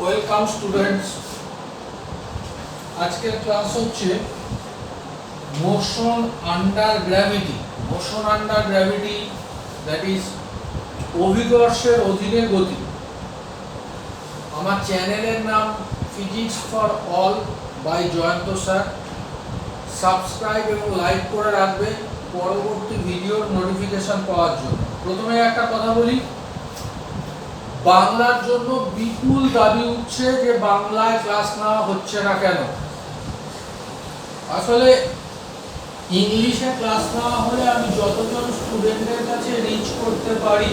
Welcome students. আজকের class হচ্ছে motion under gravity. Motion under gravity that is অভিকর্ষের অধীনে গতি। আমার চ্যানেলের নাম physics for all by Jayanta sir. Subscribe এবং লাইক করে রাখবে পরবর্তী ভিডিওর নোটিফিকেশন পাওয়ার জন্য। প্রথমে একটা কথা বলি, বাংলার জন্য বিপুল দাবি উঠছে যে বাংলায় ক্লাস নেওয়া হচ্ছে না কেন। আসলে ইংলিশে ক্লাস নেওয়া হলে আমি যতজন স্টুডেন্টের কাছে রিচ করতে পারি,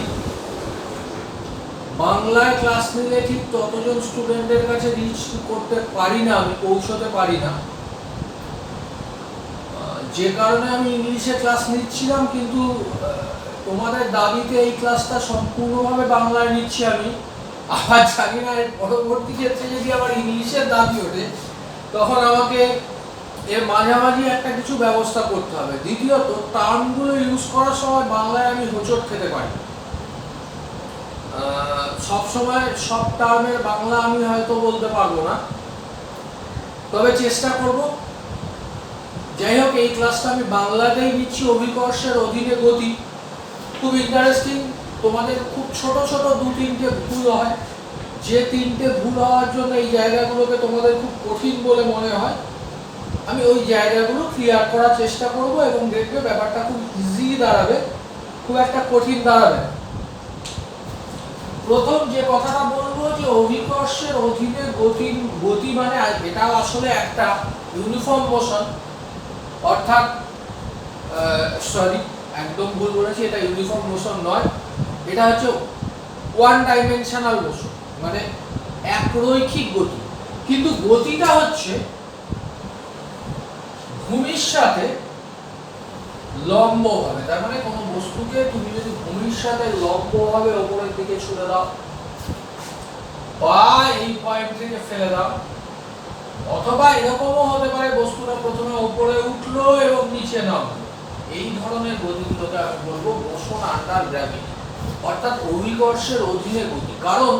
বাংলায় ক্লাস নিলে ঠিক ততজন স্টুডেন্টের কাছে রিচ করতে পারি না, আমি পৌঁছতে পারি না। যে কারণে আমি ইংলিশে ক্লাস নিচ্ছিলাম, কিন্তু তোমাদের দাবিতে এই ক্লাসটা সম্পূর্ণভাবে বাংলায় নিচ্ছি আমি। আবার জানি না এর পরবর্তী ক্ষেত্রে যদি আবার ইংলিশের দাবি ওঠে, তখন আমাকে এর মাঝামাঝি একটা কিছু ব্যবস্থা করতে হবে। দ্বিতীয়ত, টার্মগুলো ইউজ করার সময় বাংলায় আমি হোঁচট খেতে পারি। সবসময় সব টার্মের বাংলা আমি হয়তো বলতে পারবো না, তবে চেষ্টা করব। যাই হোক, এই ক্লাসটা আমি বাংলাতেই নিচ্ছি। অভিকর্ষের অধীনে গতি খুব ইন্টারেস্টিং। তোমাদের খুব ছোট ছোট দু তিনটে ভুল হয়, যে তিনটে ভুল হওয়ার জন্য এই জায়গাগুলোকে তোমাদের খুব কঠিন বলে মনে হয়, আমি ওই জায়গাগুলো ক্লিয়ার করার চেষ্টা করব এবং দেখবে ব্যাপারটা খুব ইজি দাঁড়াবে, খুব একটা কঠিন দাঁড়াবে। প্রথম যে কথাটা বলবো, যে অভিকর্ষের অধীনে গতি মানে এটা আসলে একটা ইউনিফর্ম মোশন, অর্থাৎ একদম ভুল বলেছি, এটা ইউনিফর্ম মোশন নয়, এটা হচ্ছে ওয়ান ডাইমেনশনাল মোশন, মানে একরৈখিক গতি। কিন্তু গতিটা হচ্ছে ভূমির সাথে লম্বভাবে। তার মানে কোনো বস্তুকে তুমি যদি ভূমির সাথে লম্বভাবে উপরের দিকে ছুড়ে দাও বা এই পয়েন্ট থেকে ফেলে দাও, অথবা এরকমও হতে পারে বস্তুটা প্রথমে উপরে উঠলো এবং নিচে নামলো, এই ধরনের গতিগুলোকে আমি বলবো মোশন আন্ডার গ্র্যাভিটি, অর্থাৎ অভিকর্ষের অধীনে গতি। কারণ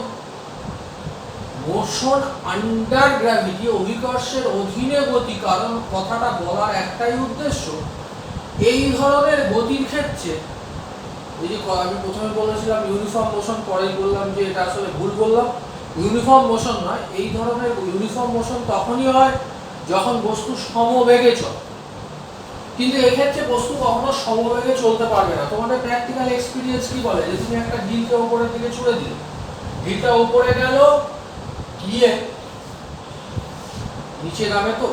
মোশন আন্ডার গ্র্যাভিটি, অভিকর্ষের অধীনে গতি, কারণ কথাটা বলার একটাই উদ্দেশ্য, এই ধরনের গতির ক্ষেত্রে, এই যে আমি প্রথমে বলেছিলাম ইউনিফর্ম মোশন, পরেই বললাম যে এটা আসলে ভুল বললাম, ইউনিফর্ম মোশন নয়। এই ধরনের ইউনিফর্ম মোশন তখনই হয় যখন বস্তু সমবেগে চলে, কিন্তু এক্ষেত্রে বস্তু কখনো সমবেগে চলতে পারবে না। তোমাদের প্র্যাকটিক্যাল এক্সপিরিয়েন্স কি বলে, যে তুমি একটা ঢিলকে উপরের দিকে ছুড়ে দিলে, ঢিলটা উপরে গেল, গিয়ে নিচে নামে, তো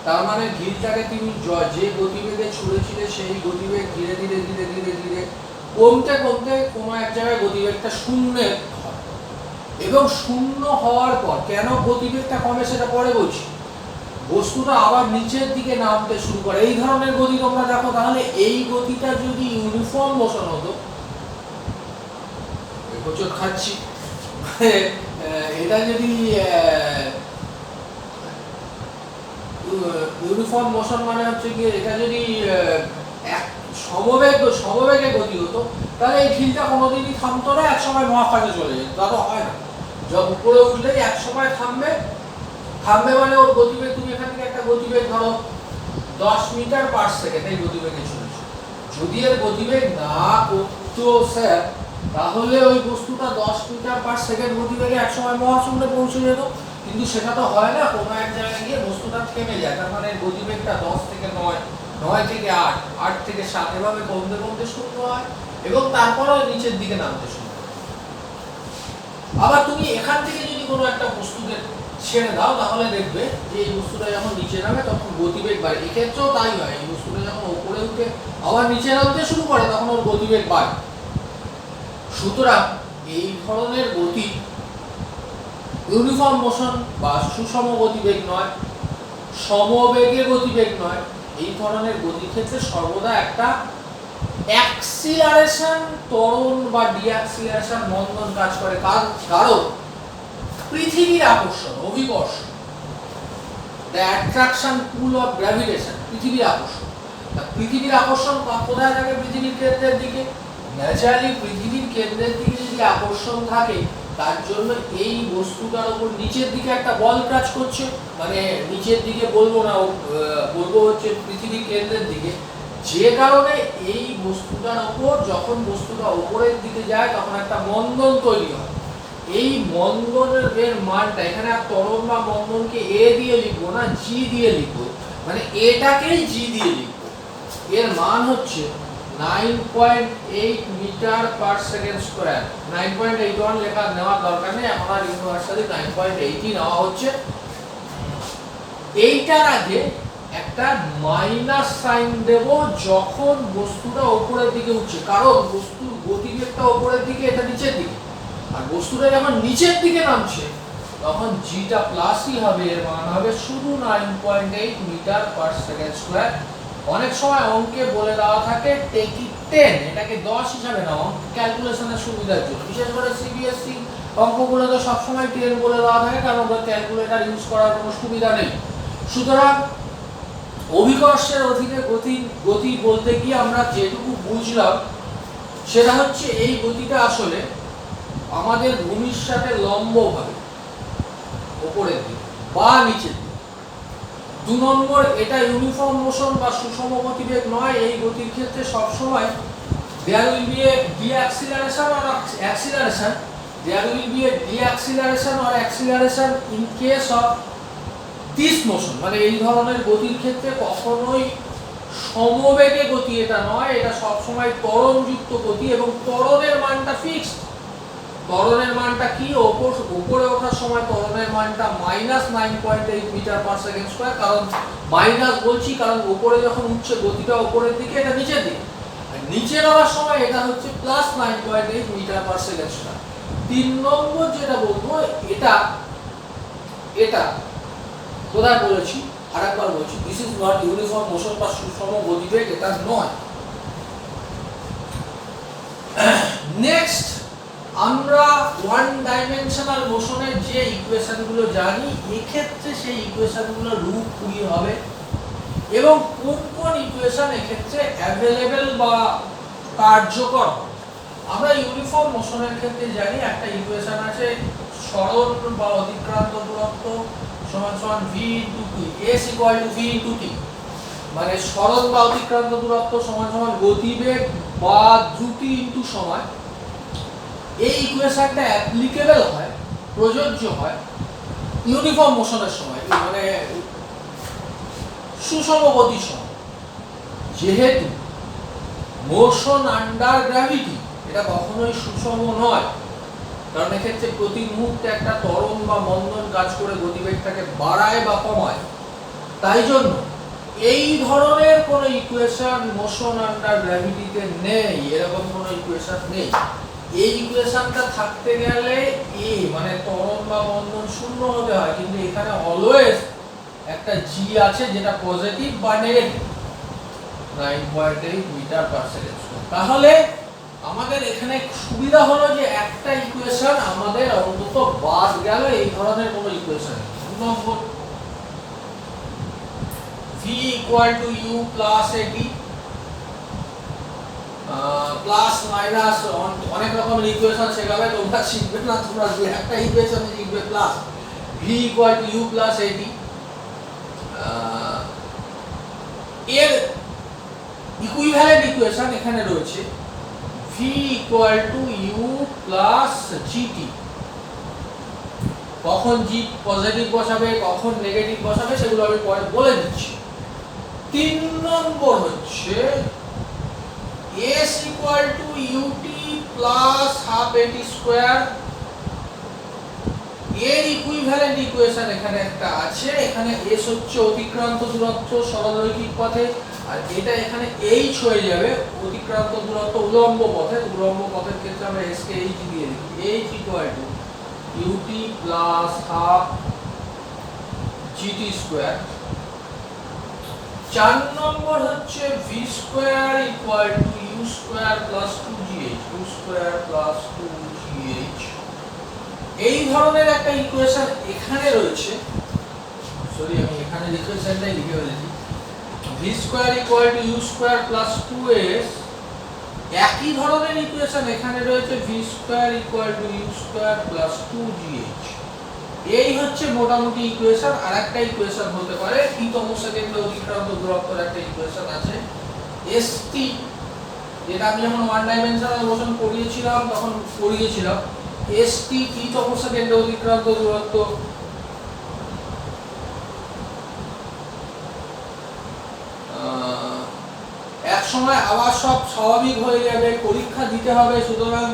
তার মানে ঢিলটাকে তুমি যে গতিবেগে ছুঁড়েছিলে সেই গতিবেগ ধীরে ধীরে ধীরে ধীরে ধীরে কমতে কমতে কোনো এক জায়গায় গতিবেগটা শূন্যে হয়, এবং শূন্য হওয়ার পর কেন গতিবেগটা কমে সেটা পরে বলছি, বস্তুটা আবার নিচের দিকে নামতে শুরু করে। এই ধরনের গতি তোমরা দেখো, তাহলে এই গতিটা যদি ইউনিফর্ম মোশন হতো, হোঁচট খাচ্ছি, এটা যদি ইউনিফর্ম মোশন মানে হচ্ছে গিয়ে এটা যদি এক সমবেগে গতি হতো, তাহলে এই ঢিলটা কোনোদিনই থামতো না, একসময় মহাকাশে চলে যেত। তা তো হয় না, যখন উপরে উঠলেই এক সময় থামবে মানে ওর গতিবেগ, তুমি এখান থেকে একটা গতিবেগ ধরো 10 মিটার পার সেকেন্ড, এই গতিবেগে চলেছে। যদি এর গতিবেগ না করতো স্যার, তাহলে ওই বস্তুটা 10 মিটার পার সেকেন্ড গতিবেগে একসময় মহাশূন্যে পৌঁছে যেত, কিন্তু সেটা তো হয় না, কোনো এক জায়গায় গিয়ে বস্তুটা থেমে যায়। তার মানে গতিবেগটা 10 থেকে 9, 9 থেকে 8, 8 থেকে 7 এভাবে কমতে কমতে শূন্য হয়, এবং তারপরে নিচের দিকে নামতে শুরু করে। আবার তুমি এখান থেকে যদি কোনো একটা বস্তুকে ছেড়ে দাও, তাহলে দেখবে যে এই বস্তুটা যখন নিচে নামে তখন গতিবেগ বাড়ে। এক্ষেত্রেও তাই হয়, এই বস্তুটা যখন উপরে উঠে আবার নিচে নামতে শুরু করে তখন ওর গতিবেগ বাড়ে। সুতরাং এই ধরনের গতি ইউনিফর্ম মোশন বা সুষম গতিবেগ নয়, সমবেগে গতিবেগ নয়। এই ধরনের গতির ক্ষেত্রে সর্বদা একটা অ্যাক্সিলারেশন, ত্বরণ বা ডিঅ্যাক্সিলারেশন মন্দন কাজ করে। কারণ পৃথিবীর আকর্ষণ, অভিকর্ষ, the attraction pool of gravitation, পৃথিবীর আকর্ষণ। পৃথিবীর আকর্ষণ কোথায় থাকে? পৃথিবীর কেন্দ্রের দিকে। ন্যাচারালি পৃথিবীর কেন্দ্রের দিকে যদি আকর্ষণ থাকে, তার জন্য এই বস্তুটার উপর নিচের দিকে একটা বল কাজ করছে, মানে নিচের দিকে বলবো না, বলবো হচ্ছে পৃথিবীর কেন্দ্রের দিকে, যে কারণে এই বস্তুটার উপর যখন বস্তুটা উপরের দিকে যায় তখন একটা মন্দন তৈরি হয়। এই মন্দনের মানটা এখানে আর ত্বরণ বা মন্দনকে এ দিয়ে লিখবো না, জি দিয়ে লিখবো, মানে এটাকেই জি দিয়ে লিখবো। এর মান হচ্ছে 9.8 মিটার পার সেকেন্ড স্কয়ার। 9.81 লেখা নেওয়ার দরকার নেই, এখন আর ইউনিভার্সালি 9.8 নেওয়া হচ্ছে। এইটার আগে একটা মাইনাস সাইন দেব যখন বস্তুটা উপরের দিকে উঠছে, কারণ বস্তুর গতিবেগটা উপরের দিকে, এটা নিচের দিকে, আর বস্তুটা যখন নিচের দিকে নামছে তখন জিটা প্লাসই হবে, এর মান হবে শুধু 9.8 মিটার পার সেকেন্ড স্কয়ার। অনেক সময় অঙ্কে বলে দেওয়া থাকে টেক ইট 10, এটাকে 10 হিসাবে নাও ক্যালকুলেশনের সুবিধার জন্য। বিশেষ করে সিবিএসসি অঙ্কগুলোতে সবসময় 10 বলে দেওয়া থাকে, কারণ ওদের ক্যালকুলেটর ইউজ করার কোনো সুবিধা নেই। সুতরাং অভিকর্ষের অধীনে গতি বলতে গিয়ে আমরা যেটুকু বুঝলাম সেটা হচ্ছে এই গতিটা আসলে আমাদের ভূমির সাথে লম্বভাবে উপরের দিকে বা নিচের দিকে। 2 নম্বর, এটা ইউনিফর্ম মোশন বা সুষম গতিবেগ নয়। এই গতির ক্ষেত্রে সবসময় there will be a deceleration or acceleration, there will be a deceleration or acceleration in case of this motion, মানে এই ধরনের গতির ক্ষেত্রে কখনোই সমবেগে গতি এটা নয়, এটা সবসময় ত্বরণযুক্ত গতি, এবং ত্বরণের মানটা ফিক্সড। ত্বরণের মানটা কি, উপরে ওঠার সময় ত্বরণের মানটা -9.8 মিটার পার সেকেন্ড স্কয়ার। কারণ মাইনাস বলছি কারণ উপরে যখন উঠছে গতিটা উপরের দিকে, এটা নিচের দিকে, আর নিচে নামার সময় এটা হচ্ছে +9.8 মিটার পার সেকেন্ড স্কয়ার। 3 নম্বর যেটা বলবো, এটা কোথায় বলেছি আরেকবার বলছি, this is not uniform motion বা সুষম গতিবেগ, এটা নয়। নেক্সট, আমরা ওয়ান ডাইমেনশনাল মোশনের যে ইকুয়েশনগুলো জানি, এক্ষেত্রে সেই ইকুয়েশনগুলো রূপ কি হবে এবং কোন কোন ইকুয়েশন এক্ষেত্রে অ্যাভেলেবেল বা কার্যকর। আমরা ইউনিফর্ম মোশনের ক্ষেত্রে জানি একটা ইকুয়েশন আছে, সরণ বা অতিক্রান্ত দূরত্ব সমান সমান v * t, s = v * t, মানে সরণ বা অতিক্রান্ত দূরত্ব সমান সমান গতিবেগ বা দ্রুতি ইনটু সময়। এই ইকুয়েশনটা অ্যাপ্লিকেবল হয়, প্রযোজ্য হয় ইউনিফর্ম মোশনের সময়, মানে সুষম গতির সময়। যেহেতু মোশন আন্ডার গ্র্যাভিটি এটা কখনোই সুষম নয়, কারণ এক্ষেত্রে প্রতি মুহূর্তে একটা ত্বরণ বা মন্দন কাজ করে গতিবেগটাকে বাড়ায় বা কমায়। তাই জন্য এই ধরনের কোনো ইকুয়েশন মোশন আন্ডার গ্র্যাভিটিতে নেই, এরকম কোনো ইকুয়েশন নেই। এই ইকুয়েশনটা থাকতে গেলে মানে ত্বরণ বা মন্দন শূন্য হতে হয়, কিন্তু এখানে অলওয়েজ একটা জি আছে যেটা পজিটিভ বা নেগেটিভ, 9.8 মিটার পার সেকেন্ড। তাহলে আমাদের এখানে সুবিধা হলো যে একটা ইকুয়েশন আমাদের অন্তত বাদ গেল এই ধরনের কোনো equation. 2 number, v = u + at, plus minus অনেক রকমের ইকুয়েশন শেখাবে, তোমরা শিখবে না, তোমরা একটা ইকুয়েশন শিখবে প্লাস। v = u + at, এর ইকুইভ্যালেন্ট ইকুয়েশন এখানে রয়েছে v = u + gt। কখন g পজিটিভ বসাবে কখন নেগেটিভ বসাবে সেগুলো আমি পরে বলে দিচ্ছি। 3 নম্বর হচ্ছে s = ut + ½ at²। এর ইকুইভ্যালেন্ট ইকুয়েশন এখানে একটা আছে, এখানে s হচ্ছে অতিক্রান্ত দূরত্ব সরলরৈখিক পথে, আর এটা এখানে h হয়ে যাবে অতিক্রান্ত দূরত্ব উল্লম্ব পথে। উল্লম্ব পথের ক্ষেত্রে আমরা s কে h দিয়ে লিখি, h = ut + ½ gt²। 4 নম্বর হচ্ছে v² = u² + 2gh, u² + 2gh। এই ধরনের একটা ইকুয়েশন এখানে রয়েছে, সরি আমি এখানে ইকুয়েশনটাই লিখে ফেলেছি, v² = u² + 2s একই ধরনের ইকুয়েশন এখানে রয়েছে v square equal to u square plus 2gh। এই হচ্ছে মোটামুটি ইকুয়েশন। আরেকটা ইকুয়েশন হতে পারে তম সেকেন্ডে অতিক্রান্ত দূরত্বের একটা ইকুয়েশন আছে st, যেটা আমি যখন ওয়ান ডাইমেনশনাল মোশন পড়িয়েছিলাম তখন পড়িয়েছিলাম st তম সেকেন্ডে অতিক্রান্ত দূরত্ব এক সময় আবার সব স্বাভাবিক হয়ে যাবে, পরীক্ষা দিতে হবে, সুতরাং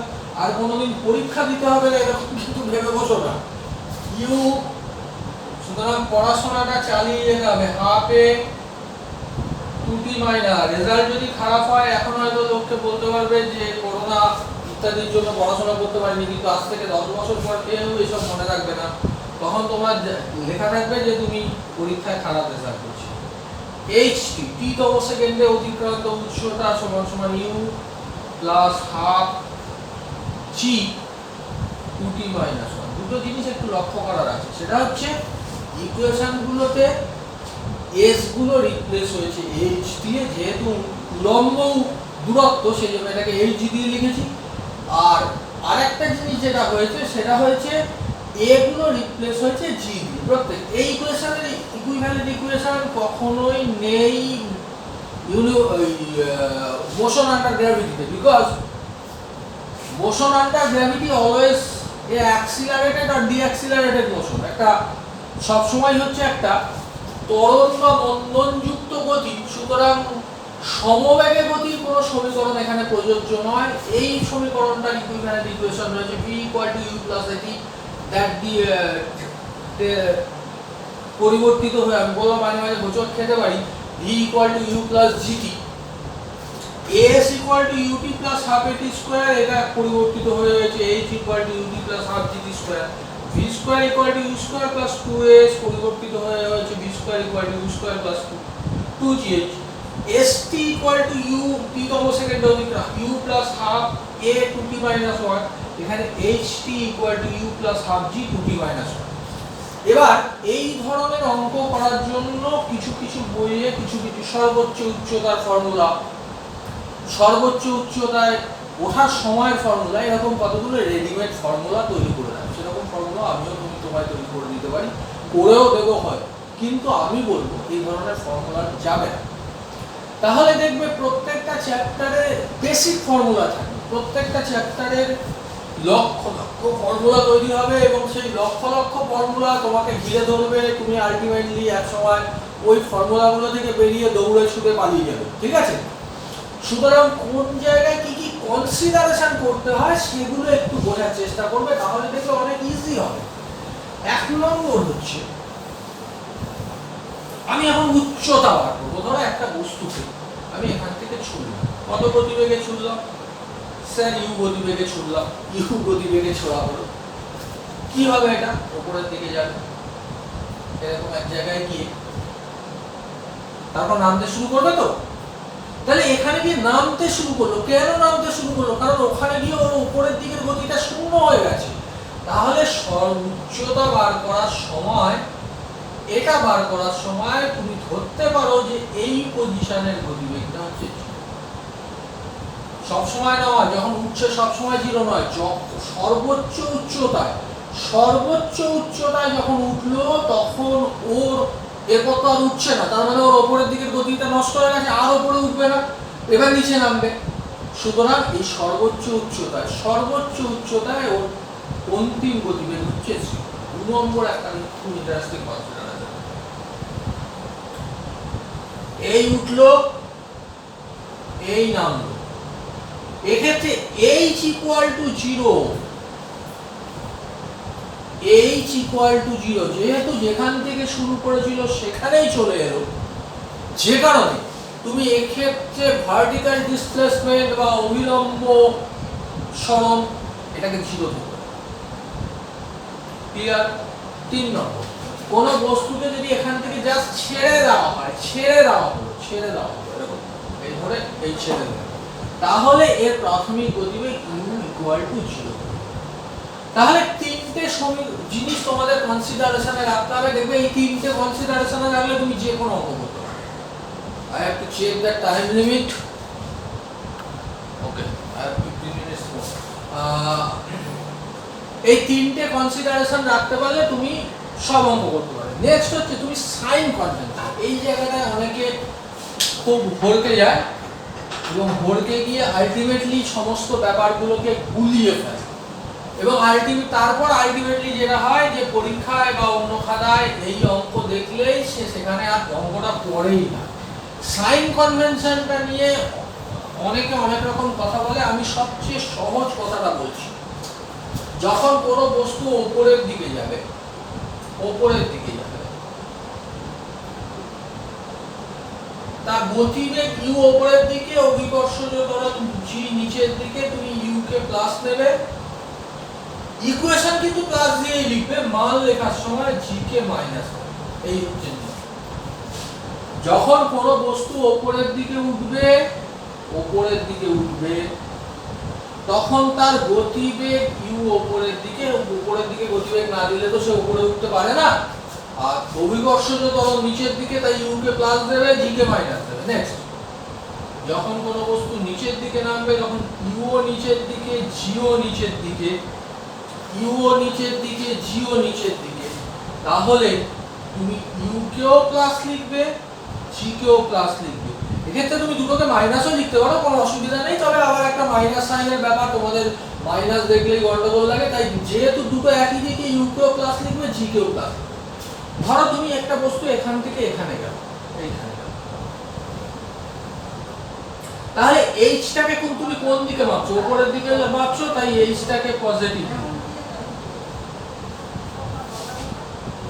আর কোনোদিন পরীক্ষা দিতে হবে না এরকম কিন্তু ভেবে বসো না। ইউ সুতরাং পড়াশোনাটা চালিয়ে যেতে হবে। হাফ এ 2t মাইনাস, রেজাল্ট যদি খারাপ হয় এখন হয়তো লোককে বলতে পারবে যে করোনা ইত্যাদির জন্য পড়াশোনা করতে পারিনি, কিন্তু আজ থেকে 10 বছর পর কেউ এসব মনে রাখবে না। তখন তোমার লেখা থাকবে যে তুমি পরীক্ষায় খারাপ রেজাল্ট করছো। ht তম সেকেন্ডে অতিক্রান্ত উচ্চতা সমান সমান u plus half g 2t minus 1। দুটো জিনিস একটু লক্ষ্য করার আছে, সেটা হচ্ছে ইকুয়েশন গুলোতে s গুলো রিপ্লেস হয়েছে h দিয়ে, যেহেতু উল্লম্ব দূরত্ব সেই জন্য এটাকে h দিয়ে লিখেছি। আর আরেকটা জিনিস যেটা হয়েছে সেটা হয়েছে a গুলো রিপ্লেস হয়েছে g দিয়ে। প্রত্যেক এই ইকুয়েশনের ইকুইভ্যালেন্ট ইকুয়েশন কখনোই নেই মোশন আন্ডার গ্র্যাভিটিতে, because motion under gravity always a accelerated আর ডিঅ্যাক্সিলারেটেড মোশন। একটা সব সময় হচ্ছে একটা ত্বরণ বা মন্দনযুক্ত গতি, সুতরাং সমবেগে গতির কোনো সমীকরণ এখানে প্রযোজ্য নয়। এই সমীকরণটার ইকুইভ্যালেন্ট ইকুয়েশন রয়েছে v = u + at that the পরিবর্তিত হয়ে আমি বললাম মাঝে মাঝে হোঁচট খেতে পারি, v = u + gt, as = ut + half at square, এটা পরিবর্তিত হয়ে হয়েছে h = ut + half gt square, v square = u square + 2as পরিবর্তিত হয়ে হয়েছে v square = u square + 2gh, st = u তম সেকেন্ডে অতিক্রান্ত u + half a 2t - 1, এখানে ht = u + half g 2t - 1। এবার এই ধরনের অঙ্ক করার জন্য কিছু কিছু বইয়ে কিছু কিছু সর্বোচ্চ উচ্চতার ফর্মুলা, সর্বোচ্চ উচ্চতায় ওঠার সময়ের ফর্মুলা, এরকম কতগুলো রেডিমেড ফর্মুলা তৈরি করে দেয়। সেরকম ফর্মুলা আমিও তুমি তোমায় তৈরি করে দিতে পারি, করেও দেবো হয়, কিন্তু আমি বলবো এই ধরনের ফর্মুলা যাবে না। তাহলে দেখবে প্রত্যেকটা চ্যাপ্টারে বেসিক ফর্মুলা থাকে, প্রত্যেকটা চ্যাপ্টারের লক্ষ লক্ষ ফর্মুলা তৈরি হবে এবং সেই লক্ষ লক্ষ ফর্মুলা তোমাকে ঘিরে ধরবে। তুমি আলটিমেটলি এক সময় ওই ফর্মুলাগুলো থেকে বেরিয়ে দৌড়ে ছুটে পালিয়ে যাবে, ঠিক আছে? সুতরাং কোন জায়গায় কি কি কনসিডারেশন করতে হয় সেগুলো একটু বোঝার চেষ্টা করবে, তাহলে দেখবে অনেক ইজি হবে। 1 নম্বর হচ্ছে আমি এখন উচ্চতা বার করবো। ধরো একটা বস্তুকে আমি এখান থেকে ছুড়লাম, কত গতিবেগে ছুড়লাম? স্যার ইউ গতিবেগে ছুড়লাম, ইউ গতিবেগে ছোড়া হলো। কি হবে? এটা উপরের দিকে যাবে এরকম এক জায়গায় গিয়ে তারপর নামতে শুরু করবে। তো তাহলে এখানে গিয়ে নামতে শুরু করলো, কেন নামতে শুরু করলো? কারণ ওখানে গিয়ে ওর উপরের দিকের গতিটা শূন্য হয়ে গেছে। তাহলে উচ্চতা বার করার সময়, এটা বার করার সময় তুমি ধরতে পারো যে এই পজিশনের গতিবেগটা হচ্ছে সব সময় নয়, যখন উঠছে সব সময় 0 নয়, সর্বোচ্চ উচ্চতায় যখন উঠলো তখন ওর এরপর তো আর উঠছে না, তার মানে ওর ওপরের দিকের গতিটা নষ্ট হয়ে গেছে, আর ওপরে উঠবে না, এবার নিচে নামবে। সুতরাং এই সর্বোচ্চ উচ্চতায় ওর অন্তিম গতিবেগ হচ্ছে 2 নম্বর। একটা খুব ইন্টারেস্টিং কনসিডারেশন, এই উঠলো এই নামলো, এক্ষেত্রে h = 0, যেহেতু যেখান থেকে শুরু করেছিল সেখানেই চলে এলো, যে কারণে তুমি এক্ষেত্রে ভার্টিক্যাল ডিসপ্লেসমেন্ট বা অভিলম্ব সরণ এটাকে 0 ধরবে। ক্লিয়ার? 3 নম্বর, কোন বস্তুকে যদি এখান থেকে জাস্ট ছেড়ে দেওয়া হয় এরকম এই ধরে এই ছেড়ে দেওয়া, তাহলে এর প্রাথমিক গতিবেগ u = 0। তাহলে তিনটে জিনিস তোমাদের কনসিডারেশনে রাখতে হবে। দেখবে এই তিনটে কনসিডারেশনে রাখলে তুমি যে কোনো অঙ্ক করতে পারবে। I have to check the time limit. Okay. এই তিনটে কনসিডারেশন রাখতে পারলে তুমি সব অঙ্ক করতে পারবে। নেক্সট হচ্ছে তুমি সাইন কনভেনশন। এই জায়গাটায় অনেকে খুব ভরকে যায় এবং ভরকে গিয়ে আলটিমেটলি সমস্ত ব্যাপারগুলোকে গুলিয়ে ফেলে এবং তারপর আলটিমেটলি যেটা হয় যে পরীক্ষায় বা অন্য খাতায় এই অঙ্ক দেখলেই সে সেখানে আর অঙ্কটা পড়েই না। সাইন কনভেনশনটা নিয়ে অনেকে অনেক রকম কথা বলে, আমি সবচেয়ে সহজ কথাটা বলছি। যখন কোনো বস্তু ওপরের দিকে যাবে তার গতিবেগ u ওপরের দিকে, অভিকর্ষজ ত্বরণ g নিচের দিকে, তুমি u কে প্লাস নেবে। ইকুয়েশন কিন্তু প্লাস দিয়েই লিখবে, মান লেখার সময় g কে মাইনাস নেবে। এই হচ্ছে যখন কোনো বস্তু ওপরের দিকে উঠবে তখন তার গতিবেগ u ওপরের দিকে গতিবেগ না দিলে তো সে উপরে উঠতে পারে না। আর অভিকর্ষজ ত্বরণ নিচের দিকে, তাই u কে প্লাস দেবে, g কে মাইনাস দেবে। নেক্সট, যখন কোনো বস্তু নিচের দিকে নামবে তখন u ও নিচের দিকে, g ও নিচের দিকে, g ও নিচের দিকে, তাহলে তুমি u কেও প্লাস লিখবে, g কেও প্লাস লিখবে। এক্ষেত্রে তুমি দুটোকে মাইনাসও লিখতে পারো, কোনো অসুবিধা নেই। তবে আবার একটা মাইনাস সাইনের ব্যাপার, তোমাদের মাইনাস দেখলেই গন্ডগোল লাগে। তাই যেহেতু দুটো একই দিকে, u কেও প্লাস লিখবে, g কেও প্লাস। ধরো তুমি একটা বস্তু এখান থেকে এখানে গেল, তাহলে h টাকে তুমি কোন দিকে মাপছো? উপরের দিকে মাপছো, তাই h টাকে পজিটিভ।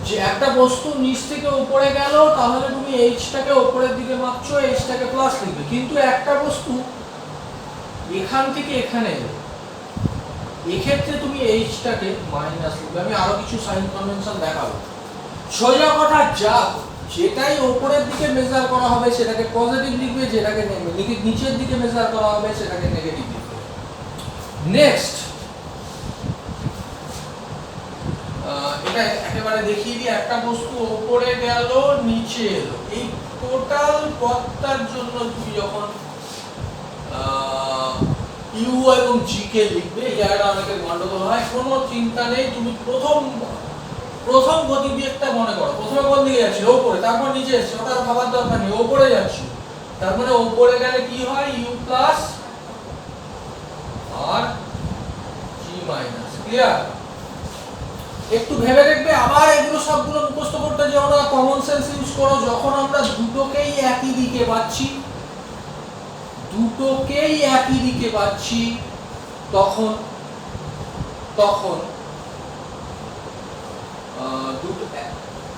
যে একটা বস্তু নিচ থেকে উপরে গেল, তাহলে তুমি h টাকে উপরের দিকে মাপছো, h টাকে প্লাস লিখবে। কিন্তু একটা বস্তু এখান থেকে এখানে গেল, এক্ষেত্রে তুমি h টাকে মাইনাস লিখবে। আমি আরো কিছু সাইন কনভেনশন দেখাবো। সোজা কথা, যেটাই উপরের দিকে মেজার করা হবে সেটাকে পজিটিভ লিখবে, যেটাকে নিচের দিকে মেজার করা হবে সেটাকে নেগেটিভ লিখবে। নেক্সট, এটা একেবারে দেখিয়ে দিই। একটা বস্তু উপরে গেল, নিচে এলো, এই টোটাল পথটার জন্য তুমি যখন u এবং g কে লিখবে, এই জায়গাটা অনেকের গন্ডগোল হয়। কোনো চিন্তা নেই, তুমি প্রথম গতিবেগটা মনে করো। প্রথমে কোন দিকে যাচ্ছি? উপরে, তারপর নিচে এসছে, ওটা ভাবার দরকার নেই, উপরে যাচ্ছি। তার মানে উপরে গেলে কি হয়? u প্লাস আর g মাইনাস। ক্লিয়ার? একটু ভেবে দেখবে, আবার এগুলো সবগুলো মুখস্থ করতে যে আমরা কমন সেন্স ইউজ করো। যখন আমরা দুটোকেই একই দিকে পাচ্ছি তখন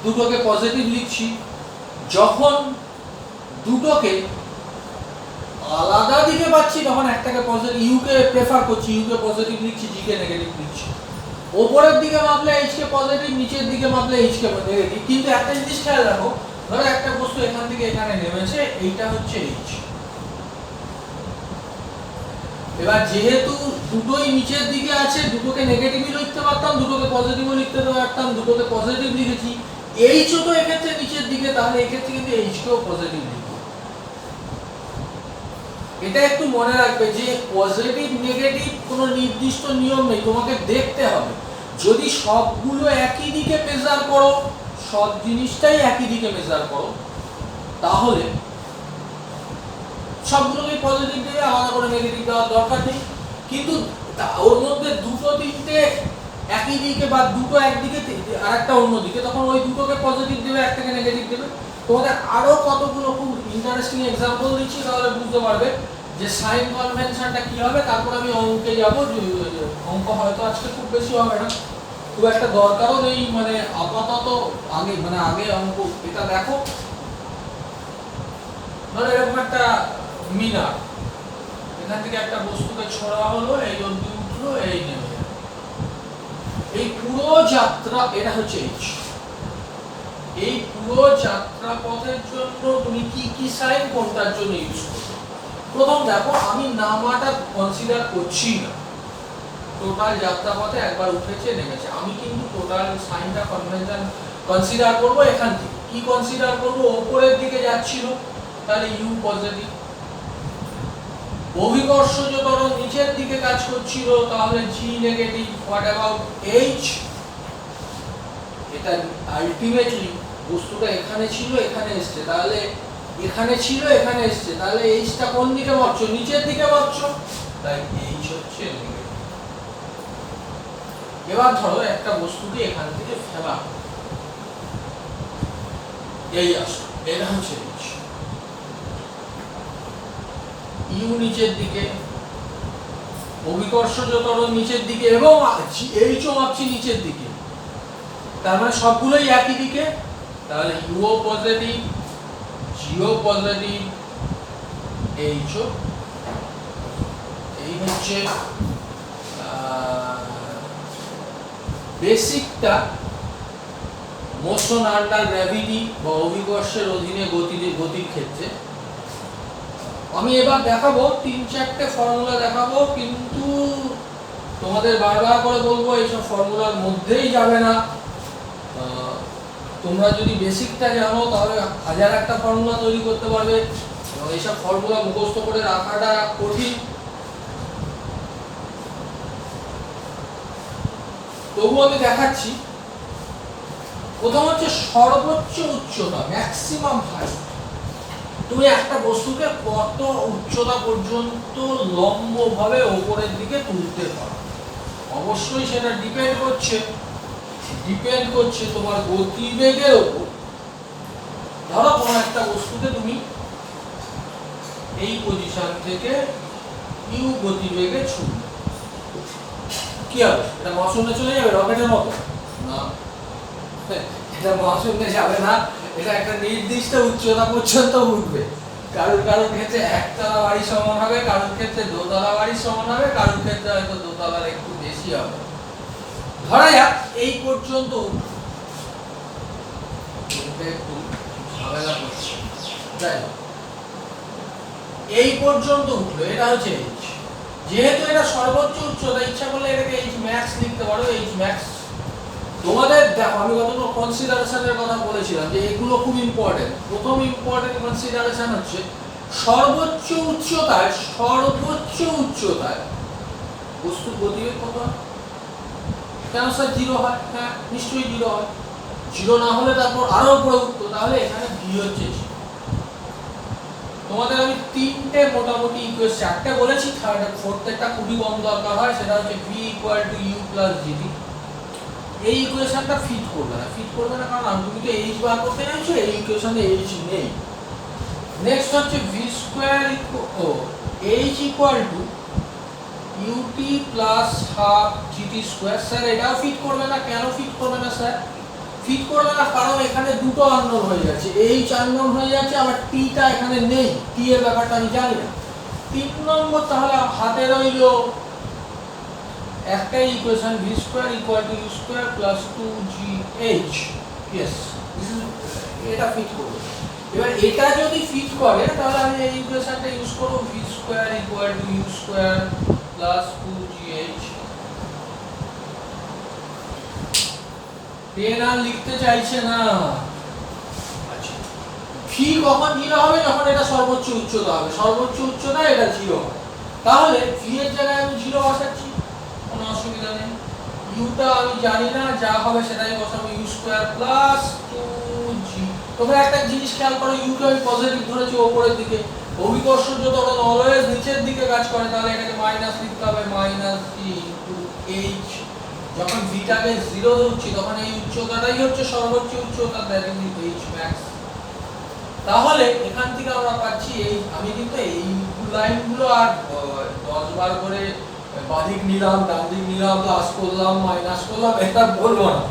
দুটোকে পজিটিভ লিখছি। যখন দুটোকে আলাদা দিকে পাচ্ছি তখন একটাকে পজিটিভ, ইউ কে প্রেফার করছি, ইউ কে পজিটিভ লিখছি, জি কে নেগেটিভ লিখছি। উপরের দিকে মাপলে এইচ কে পজিটিভ, নিচের দিকে মাপলে এইচ কে নেগেটিভ। কিন্তু একটা জিনিস খেয়াল রাখো, ধরো একটা বস্তু এখান থেকে এখানে নেমেছে, এইটা হচ্ছে এইচ। এবার যেহেতু দুটোই নিচের দিকে আছে, দুটোকে নেগেটিভই লিখতে পারতাম, দুটোকে পজিটিভও লিখতে পারতাম, দুটোকে পজিটিভ লিখেছি। এইচও তো এক্ষেত্রে নিচের দিকে, তাহলে এক্ষেত্রে কিন্তু এইচ কেও পজিটিভ লিখবো। এটা একটু মনে রাখবে যে পজিটিভ নেগেটিভ কোনো নির্দিষ্ট নিয়ম নেই, তোমাকে দেখতে হবে। যদি সবগুলো একই দিকে মেজার করো, সব জিনিসটাই একই দিকে মেজার করো, তাহলে সবগুলোকে পজিটিভ দেবে, আলাদা করে নেগেটিভ দেওয়ার দরকার নেই। কিন্তু ওর মধ্যে দুটো তিনটে একই দিকে বা দুটো একদিকে আর একটা অন্যদিকে, তখন ওই দুটোকে পজিটিভ দেবে, একটাকে নেগেটিভ দেবে। তোমাদের আরো কতগুলো খুব ইন্টারেস্টিং এক্সাম্পল দিচ্ছি, তাহলে বুঝতে পারবে যে সাইন কনভেনশনটা কি হবে। তারপর আমি অঙ্কে যাব। অঙ্ক হয়তো আজকে খুব বেশি হবে না, খুব একটা দরকারও নেই, মানে আপাতত আগে অঙ্ক এটা দেখো। ধরো এরকম একটা মিনার, এখান থেকে একটা বস্তুকে ছোড়া হলো, এই অবধি উঠলো, এই নেমে গেল। এই পুরো যাত্রা, এটা হচ্ছে এইচ। এই পুরো যাত্রা পথের জন্য তুমি কি সাইন কোনটার জন্য ইউজ করবে? প্রথম দেখো, আমি নামাটা কনসিডার করছি না, টোটাল যাত্রা পথে একবার উঠেছে নেমেছে। আমি কিন্তু টোটাল সাইনটা কনভেনশন কনসিডার করব। এখান থেকে কি কনসিডার করব? উপরের দিকে যাচ্ছিল, তাহলে ইউ পজিটিভ। অভিকর্ষজ ত্বরণ নিচের দিকে কাজ করছিল, তাহলে G negative. What about H? এটা আলটিমেটলি বস্তুটা এখানে ছিল, এখানে এসছে, তাহলে এখানে ছিল, এখানে এসছে, তাহলে Hটা কোন দিকে মাপছো? নিচের দিকে মাপছো, তাই H হচ্ছে নেগেটিভ। এবার ধরো একটা বস্তুকে এখান থেকে ফেলা, এই আসো, এটা হচ্ছে H। ইউ নিচের দিকে, অভিকর্ষজ ত্বরণ নিচের দিকে, এবং H ও মাপছি নিচের দিকে, তার মানে সবগুলোই একই দিকে, তাহলে ইউ ও পজিটিভ, জি ও পজিটিভ, H ও। এই হচ্ছে বেসিকটা মোশন আন্ডার গ্র্যাভিটি বা অভিকর্ষের অধীনে গতির ক্ষেত্রে। আমি এবার দেখাবো 3-4টে ফর্মুলা দেখাবো, কিন্তু তোমাদের বারবার করে বলবো এইসব ফর্মুলার মধ্যেই যাবে না। তোমরা যদি বেসিকটা জানো তাহলে 1001টা ফর্মুলা তৈরি করতে পারবে, এবং এইসব ফর্মুলা মুখস্থ করে রাখাটা কঠিন। তবু আমি দেখাচ্ছি। প্রথম হচ্ছে সর্বোচ্চ উচ্চতা, ম্যাক্সিমাম হাইট। তুমি একটা বস্তুকে কত উচ্চতা পর্যন্ত লম্বভাবে উপরের দিকে তুলতে পারো, অবশ্যই সেটা ডিপেন্ড করছে তোমার গতিবেগের উপর। ধরো কোনো একটা বস্তুকে তুমি এই পজিশন থেকে ইউ গতিবেগে ছুড়বে, কি হবে? এটা মহাশূন্যে চলে যাবে রকেটের মতো? না, এটা মহাশূন্যে যাবে না, এটা একটা নির্দিষ্ট উচ্চতা পর্যন্ত উঠবে। কারোর ক্ষেত্রে একতলা বাড়ি সমান হবে, কারোর ক্ষেত্রে দোতলা বাড়ি সমান হবে, কারোর ক্ষেত্রে হয়তো দোতলার একটু বেশি হবে। ধরা যাক এই পর্যন্ত একটু ঝামেলা করছে, যাই হোক এই পর্যন্ত উঠলো, এটা হচ্ছে H। যেহেতু এটা সর্বোচ্চ উচ্চতা, ইচ্ছা করলে এটাকে H ম্যাক্স লিখতে পারো, H ম্যাক্স। তোমাদের দেখো, আমি কতগুলো কনসিডারেশনের কথা বলেছিলাম যে এগুলো খুব ইম্পর্টেন্ট। প্রথম ইম্পর্টেন্ট কনসিডারেশন হচ্ছে সর্বোচ্চ উচ্চতায় বস্তুর গতিবেগ কত হয়? কেন স্যার 0 হয়? হ্যাঁ, নিশ্চয়ই 0 হয়। 0 না হলে তারপর আরো উপরে উঠতো, তাহলে এখানে v হচ্ছে 0। তোমাদের আমি 3টে মোটামুটি ইকুয়েশন, 4টে বলেছি, ফোর্থটা খুবই কম দরকার হয়, সেটা হচ্ছে v = u + gt। এই ইকুয়েশনটা ফিট করবে না, কারণ তুমি তো H বার করতে চাইছো, এই ইকুয়েশনে H নেই। নেক্সট হচ্ছে v² H = ut + ½ gt²। Sir এটাও ফিট করবে না, কেন ফিট করবে না স্যার? ফিট করবে না কারণ এখানে দুটো আননোন হয়ে যাচ্ছে, H আননোন হয়ে যাচ্ছে, আবার t টা এখানে নেই, t এর ব্যাপারটা আমি জানি না। 3 নম্বর, তাহলে হাতে রইল একটা equation v² = u² + 2gh। Yes, এটা ফিট করবে। এবার এটা যদি ফিট করে তাহলে আমি এই ইকুয়েশনটা ইউজ করব, v² = u² + 2gh। পেন আর লিখতে চাইছে না। আচ্ছা, v কখন 0 হবে? যখন এটা সর্বোচ্চ উচ্চতা হবে, সর্বোচ্চ উচ্চতা এটা 0 হবে, তাহলে v এর জায়গায় আমি 0 বসাচ্ছি, কোনো অসুবিধা নেই। ইউটা আমি জানি না, যা হবে সেটাই বসাবো, u² + 2g। তোমরা একটা জিনিস খেয়াল করো, ইউটা আমি পজিটিভ ধরেছি উপরের দিকে, অভিকর্ষজ ত্বরণ অলওয়েজ নিচের দিকে কাজ করে, তাহলে এটাকে মাইনাস লিখতে হবে, -g * h। যখন ভিটাকে 0 ধরছি তখন এই উচ্চতাটাই হচ্ছে সর্বোচ্চ উচ্চতা, দ্যাট ইজ h max। তাহলে এখান থেকে আমরা পাচ্ছি এই, আমি কিন্তু এই লাইনগুলো আর 10 বার করে বাদিক নিলাম, ডান দিক নিলাম, প্লাস করলাম, মাইনাস করলাম, এটা বলবো না।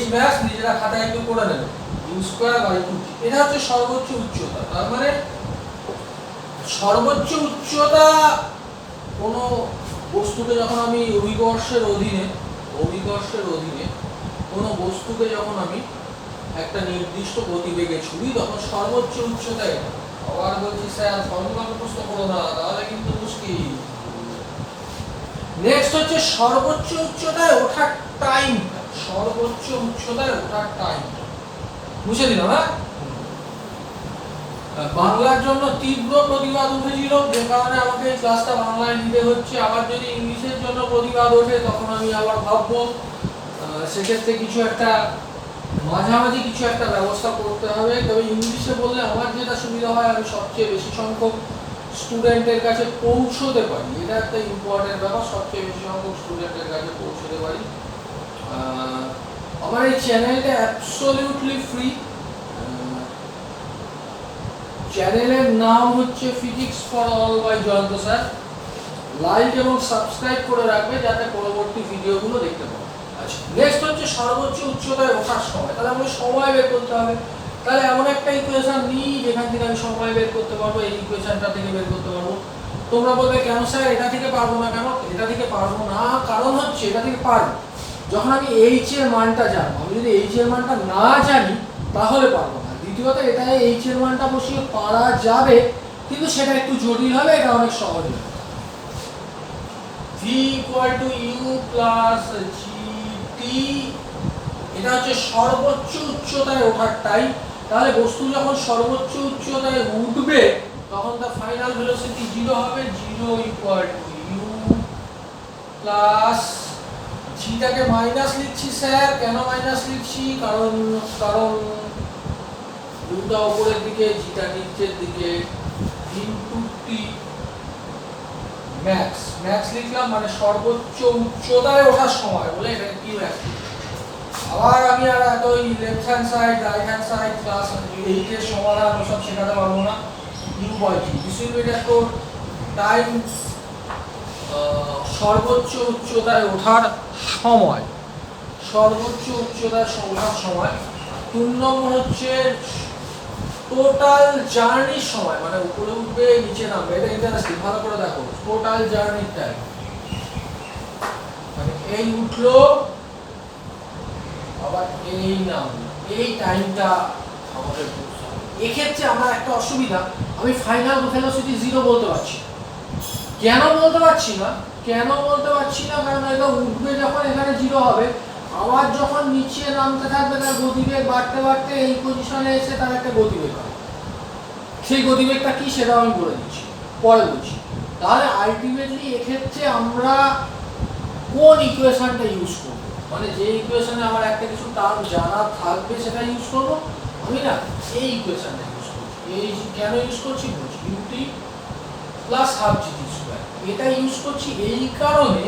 h max নিজেরা খাতায় একটু করে নেবে, u²/2g। এটা হচ্ছে সর্বোচ্চ উচ্চতা। তার মানে সর্বোচ্চ উচ্চতা কোনো বস্তুকে যখন আমি অভিকর্ষের অধীনে কোনো বস্তুকে যখন আমি একটা নির্দিষ্ট গতিবেগে ছুড়ি, তখন সর্বোচ্চ উচ্চতা এটা। আবার বলছি স্যার ফর্মুলা মুখস্থ করো না, তাহলে কিন্তু মুশকিল। নেক্সট হচ্ছে সর্বোচ্চ উচ্চতায় ওঠার টাইম, বুঝে দিল না? বাংলার জন্য তীব্র প্রতিবাদ উঠেছিল, যে কারণে আমাকে এই ক্লাসটা বাংলায় নিতে হচ্ছে। আবার যদি ইংলিশের জন্য প্রতিবাদ ওঠে তখন আমি আবার ভাববো সেক্ষেত্রে কিছু একটা মাঝামাঝি কিছু একটা ব্যবস্থা করতে হবে। তবে ইংলিশে বললে আমার যেটা সুবিধা হয়, আমি সবচেয়ে বেশি সংখ্যক স্টুডেন্টের কাছে পৌঁছতে পারি, এটা একটা ইম্পর্টেন্ট ব্যাপার, সবচেয়ে বেশি সংখ্যক স্টুডেন্টের কাছে পৌঁছতে পারি। আমার এই চ্যানেলটা অ্যাবসলিউটলি ফ্রি। চ্যানেলের নাম হচ্ছে physics for all by Jayanta sir. Like এবং সাবস্ক্রাইব করে রাখবে যাতে পরবর্তী ভিডিওগুলো দেখতে পাবো। আচ্ছা, নেক্সট হচ্ছে সর্বোচ্চ উচ্চতায় ওঠার সময়। তাহলে আমাকে সময় বের করতে হবে। তাহলে এমন একটা ইকুয়েশন নিই যেখান থেকে আমি সময় বের করতে পারবো, এই ইকুয়েশনটা থেকে বের করতে পারবো। তোমরা বলবে কেন স্যার এটা থেকে পারবো না? কেন এটা থেকে পারবো না? কারণ হচ্ছে এটা থেকে পারবো যখন আমি এইচ এর মানটা জানবো। আমি যদি এইচ এর মানটা না জানি তাহলে পারবো না। দ্বিতীয়ত এটা এইচ এর মানটা বসিয়ে পারা যাবে, কিন্তু সেটা একটু জটিল হবে, এটা অনেক সহজ হবে। v = u + gt, এটা হচ্ছে সর্বোচ্চ উচ্চতায় ওঠার টাইম। তাহলে বস্তু যখন সর্বোচ্চ উচ্চতায় উঠবে তখন তার ফাইনাল ভেলোসিটি 0 হবে। 0 = u প্লাস জিটাকে মাইনাস লিখছি স্যার। কেন মাইনাস লিখছি? কারণ উটা উপরের দিকে, জিটা নিচের দিকে, ইনটু টি ম্যাক্স। ম্যাক্স লিখলাম মানে সর্বোচ্চ উচ্চতায় ওঠার সময় বলে, এটাকে কি ম্যাক্স। আবার আমি আর এত left hand side right hand side class 8 এর সমাধান ওসব শেখাতে পারবো না। u/g this will be that time, সর্বোচ্চ উচ্চতায় ওঠার সময়, সর্বোচ্চ উচ্চতায় ওঠার সময়। 2 নম্বর হচ্ছে টোটাল জার্নির সময়, মানে উপরে উঠবে নিচে নামবে। এটা ইন্টারেস্টিং, ভালো করে দেখো। টোটাল জার্নির টাইম মানে এই উঠলো আবার এই নামলো, এই টাইমটা আমাদের বুঝতে হবে। এক্ষেত্রে আমার একটা অসুবিধা, আমি ফাইনাল ভেলোসিটি 0 বলতে পারছি। কেন বলতে পারছি না? কারণ এটা উঠবে যখন এখানে 0 হবে, আবার যখন নিচে নামতে থাকবে তার গতিবেগ বাড়তে বাড়তে এই পজিশনে এসে তার একটা গতিবেগ হবে। সেই গতিবেগটা কি সেটাও আমি বলে দিচ্ছি, পরে বলছি। তাহলে আলটিমেটলি এক্ষেত্রে আমরা কোন ইকুয়েশনটা ইউজ করব? মানে যে ইকুয়েশনে আমার একটা কিছু টার্ম জানা থাকবে সেটা ইউজ করব আমি, না এই ইকুয়েশনটা ইউজ করছি। এই কেন ইউজ করছি বলছি, ut plus half gt square. এটা ইউজ করছি এই কারণে,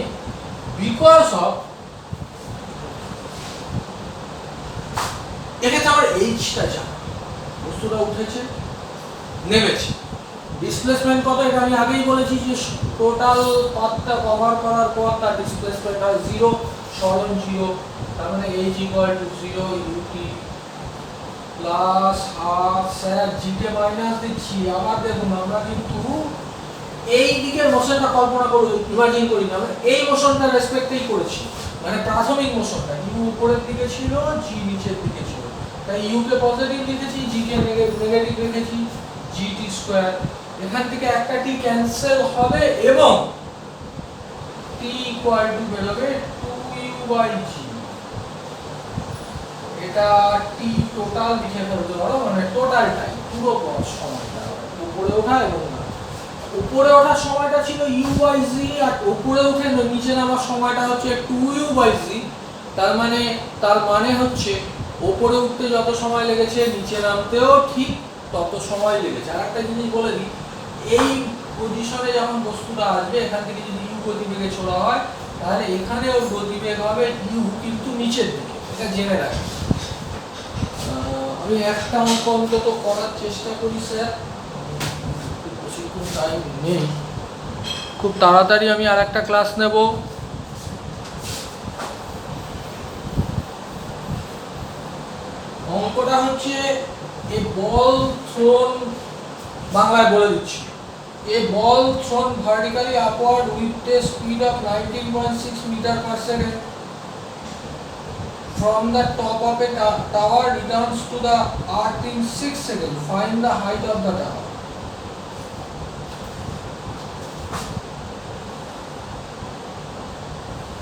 বিকজ অফ এক্ষেত্রে আমার এইচটা জানা, বস্তুটা উঠেছে নেমেছে, ডিসপ্লেসমেন্ট কত এটা আমি আগেই বলেছি যে টোটাল পাথটা কভার করার পর তার ডিসপ্লেসমেন্ট হয় 0, সরণ 0। তার মানে h = 0 ut plus half, sir g কে মাইনাস দিচ্ছি। আবার দেখুন আমরা কিন্তু এই দিকের মোশনটা কল্পনা করি, ইমাজিন করি না, আমরা এই মোশনটা রেসপেক্টেই করেছি। মানে প্রাথমিক মোশনটা u উপরের দিকে ছিল, g নিচের দিকে ছিল, তাই u কে পজিটিভ লিখেছি, g কে নেগেটিভ লিখেছি, gt স্কয়ার। এখান থেকে একটা t ক্যান্সেল হবে এবং t = বেরোবে 2u/g। এটা t টোটাল লিখে ফেলতে পারো, মানে টোটাল টাইম, পুরো সময়টা উপরে ওঠা এবং উপরে ওঠার সময়টা ছিল u/g, আর উপরে উঠে নিচে নামার সময়টা হচ্ছে 2u/g। তার মানে হচ্ছে উপরে উঠতে যত সময় লেগেছে নিচে নামতেও ঠিক তত সময় লেগেছে। আর একটা জিনিস বলে দিই, এই পজিশনে যখন বস্তুটা আসবে এখান থেকে যদি u গতিবেগে ছোড়া হয় তাহলে এখানে ওর গতিবেগ হবে u কিন্তু নিচের দিকে, এটা জেনে রাখি। আমি একটা অঙ্ক অন্তত করার চেষ্টা করি স্যার, বেশিক্ষণ টাইম নেই, খুব তাড়াতাড়ি আমি আর একটা ক্লাস নেব। অঙ্কটা হচ্ছে এ বল থ্রোন, বাংলায় বলে দিচ্ছি, a ball thrown vertically upward with a speed of 19.6 metre per second from the top of a tower returns to the earth in 6 seconds. Find the height of the tower.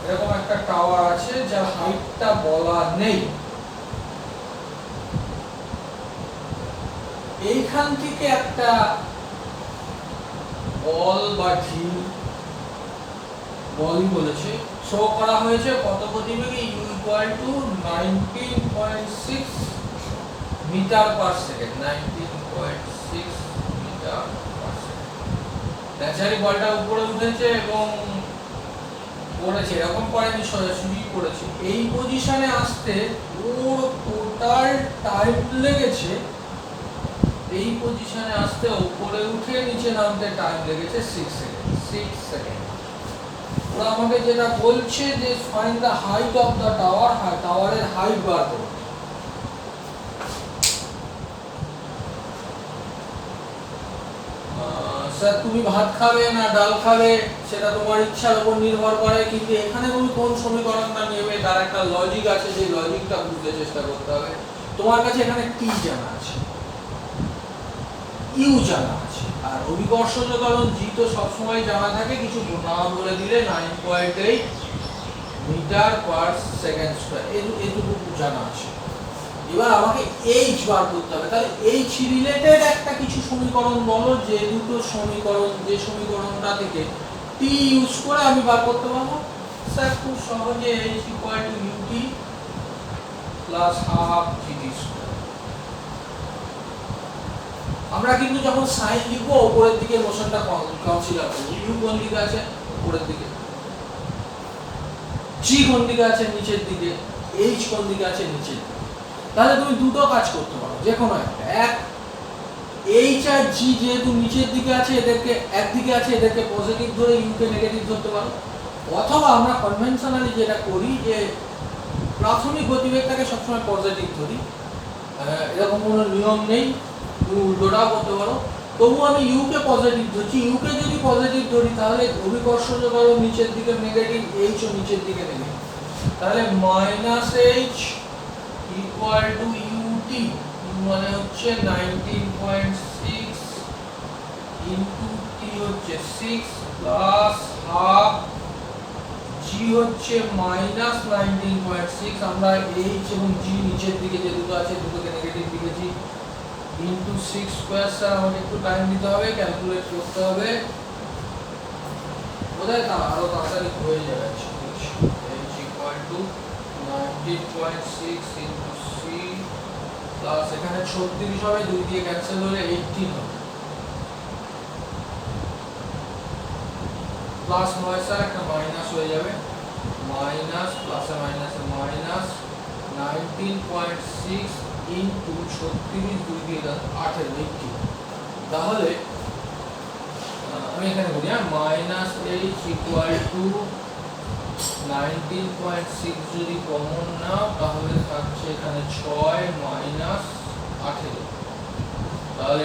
এরকম একটা tower আছে যার হাইটটা বলা নেই। এইখানে এখান থেকে একটা বল বা ঢিল, বলই বলেছে, শো করা হয়েছে কত গতিবেগে, u equal to 19.6 metre per second, 19.6 metre per second. Naturally বলটা উপরে উঠেছে এবং পড়েছে, এরকম পড়েনি, সোজাসুজি পড়েছে। এই পজিশনে আসতে ওর টোটাল টাইম লেগেছে, এই পজিশনে আসতে উপরে উঠে নিচে নামতে টাইম লেগেছে 6 সেকেন্ড। 6 সেকেন্ড। ওরা আমাকে যেটা বলছে যে find the height of the tower, টাওয়ারের হাইট বার করো। স্যার তুমি ভাত খাবে না ডাল খাবে সেটা তোমার ইচ্ছার উপর নির্ভর করে, কিন্তু এখানে তুমি কোন সমীকরণটা নেবে তার একটা লজিক আছে, যে লজিকটা বুঝতে চেষ্টা করতে হবে। তোমার কাছে এখানে টি জানা আছে, ইউ জানা আছে, আর অভিকর্ষজ ত্বরণ জি তো সবসময় জানা থাকে, কিছু নাম বলে দিলে 9.8 মিটার পার সেকেন্ড স্কয়ার, এটুকু জানা আছে। এবার আমাকে এইচ বার করতে হবে, তাহলে এইচ রিলেটেড একটা কিছু সমীকরণ বলো, যে দুটো সমীকরণ, যে সমীকরণটা থেকে টি ইউজ করে আমি বার করতে পারবো। স্যার খুব সহজে h equal to u t plus half g t square. আমরা কিন্তু যখন সাইন লিখবো উপরের দিকে মোশনটা কনসিডার করব। ইউ কোন দিকে আছে? উপরের দিকে। জি কোন দিকে আছে? নিচের দিকে। এইচ কোন দিকে আছে? নিচের দিকে। তাহলে তুমি দুটো কাজ করতে পারো, যে কোনো একটা। এক, এইচ আর জি যেহেতু নিচের দিকে আছে, এদেরকে একদিকে আছে, এদেরকে পজিটিভ ধরে ইউ কে নেগেটিভ ধরতে পারো। অথবা আমরা কনভেনশনালি যেটা করি, যে প্রাথমিক গতিবেগটাকে সবসময় পজিটিভ ধরি, এরকম কোনো নিয়ম নেই, তুমি উল্টোটাও করতে পারো। তবু আমি ইউ কে পজিটিভ ধরছি। ইউ কে যদি পজিটিভ ধরি তাহলে অভিকর্ষজ ত্বরণ নিচের দিকে নেগেটিভ, এইচ ও নিচের দিকে নেগেটিভ। তাহলে minus h equal to u t, u মানে হচ্ছে 19.6 ইনটু টি হচ্ছে 6 প্লাস হাফ জি হচ্ছে মাইনাস 19.6। আমরা এইচ এবং জি নিচের দিকে যে দুটো আছে দুটোকে নেগেটিভ লিখেছি, ইনটু 6 স্কয়ার। স্যার আমাকে একটু টাইম দিতে হবে, ক্যালকুলেট করতে হবে, বোধহয় তা আরো তাড়াতাড়ি হয়ে যাবে। H equal to 19.6 into c plus এখানে 36 হবে, 2 দিয়ে ক্যান্সেল হলে 18 হবে, প্লাস নয় স্যার একটা মাইনাস হয়ে যাবে, মাইনাস প্লাসে মাইনাসে মাইনাস 19.6 ইনটু 36, 2 দিয়ে 18। তাহলে আমি এখানে বলি, মাইনাস এইচ ইকুয়াল টু 19.6 যদি কমন নাও তাহলে থাকছে এখানে 6 মাইনাস 18। তাহলে